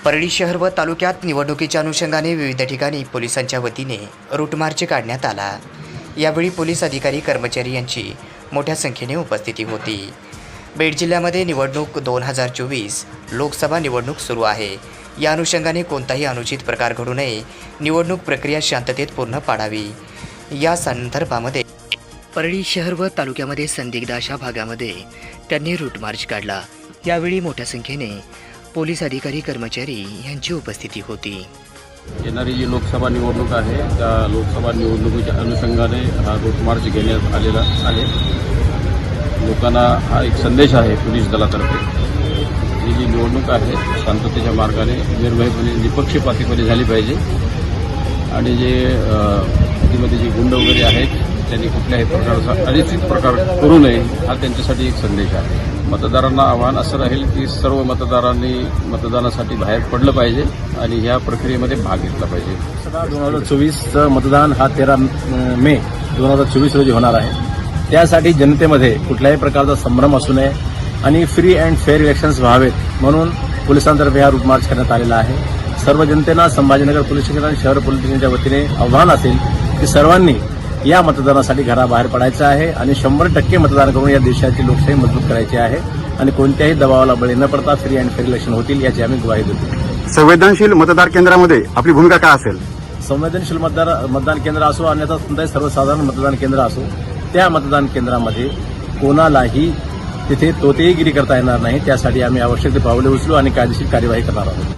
परळी शहर व तालुक्यात निवडणुकीच्या अनुषंगाने विविध ठिकाणी पोलिसांच्या वतीने रूट मार्च काढण्यात आला। यावेळी पोलीस अधिकारी कर्मचारी यांची मोठ्या संख्येने उपस्थिती होती। बीड जिल्ह्यामध्ये निवडणूक 2024 लोकसभा निवडणूक सुरू आहे। या अनुषंगाने कोणताही अनुचित प्रकार घडू नये, निवडणूक प्रक्रिया शांततेत पूर्ण पाडावी, या संदर्भामध्ये परळी शहर व तालुक्यामध्ये संदिग्ध अशा भागामध्ये त्यांनी रूट मार्च काढला। यावेळी मोठ्या संख्येने पोलीस अधिकारी कर्मचारी यांची उपस्थिती होती। येणारी जी लोकसभा निवडणूक आहे त्या लोकसभा निवडणुकीच्या अनुषंगाने हा रूट मार्च घेण्यात आलेला आहे। लोकांना हा एक संदेश आहे पोलीस दलातर्फे, ही जी निवडणूक आहे शांततेच्या मार्गाने निर्भयपणे निपक्षपातीपणे झाली पाहिजे आणि जे त्यामध्ये जे गुंड वगैरे आहेत त्यांनी कुठल्याही प्रकारचा अनिश्चित प्रकार करू नये हा त्यांच्यासाठी एक संदेश आहे। मतदारांना आव्हान असं राहील की सर्व मतदारांनी मतदानासाठी बाहेर पडलं पाहिजे आणि ह्या प्रक्रियेमध्ये भाग घेतला पाहिजे। 2024चं मतदान हा 13 मे 2024 रोजी होणार आहे। त्यासाठी जनतेमध्ये कुठल्याही प्रकारचा संभ्रम असू नये आणि फ्री अँड फेअर इलेक्शन्स व्हावेत म्हणून पोलिसांतर्फे हा रूट मार्च करण्यात आलेला आहे। सर्व जनतेला संभाजीनगर पोलीस स्टेशन आणि शहर पोलीस स्टेशनच्या वतीने आव्हान असेल की सर्वांनी या मतदानासाठी घराबाहेर पडायचं आहे आणि 100% मतदान करून या देशाची लोकशाही मजबूत करायची आहे आणि कोणत्याही दबावाला बळी न पडता फ्री अँड फेअर इलेक्शन होतील याची आम्ही ग्वाही देतो। संवेदनशील मतदार केंद्रामध्ये आपली भूमिका काय असेल? संवेदनशील मतदान केंद्र असो अन्यथा कोणताही सर्वसाधारण मतदान केंद्र असो, त्या मतदान केंद्रामध्ये कोणालाही तिथे तोतेगिरी करता येणार नाही। त्यासाठी आम्ही आवश्यक ते पावले उचलू आणि कायदेशीर कार्यवाही करणार आहोत।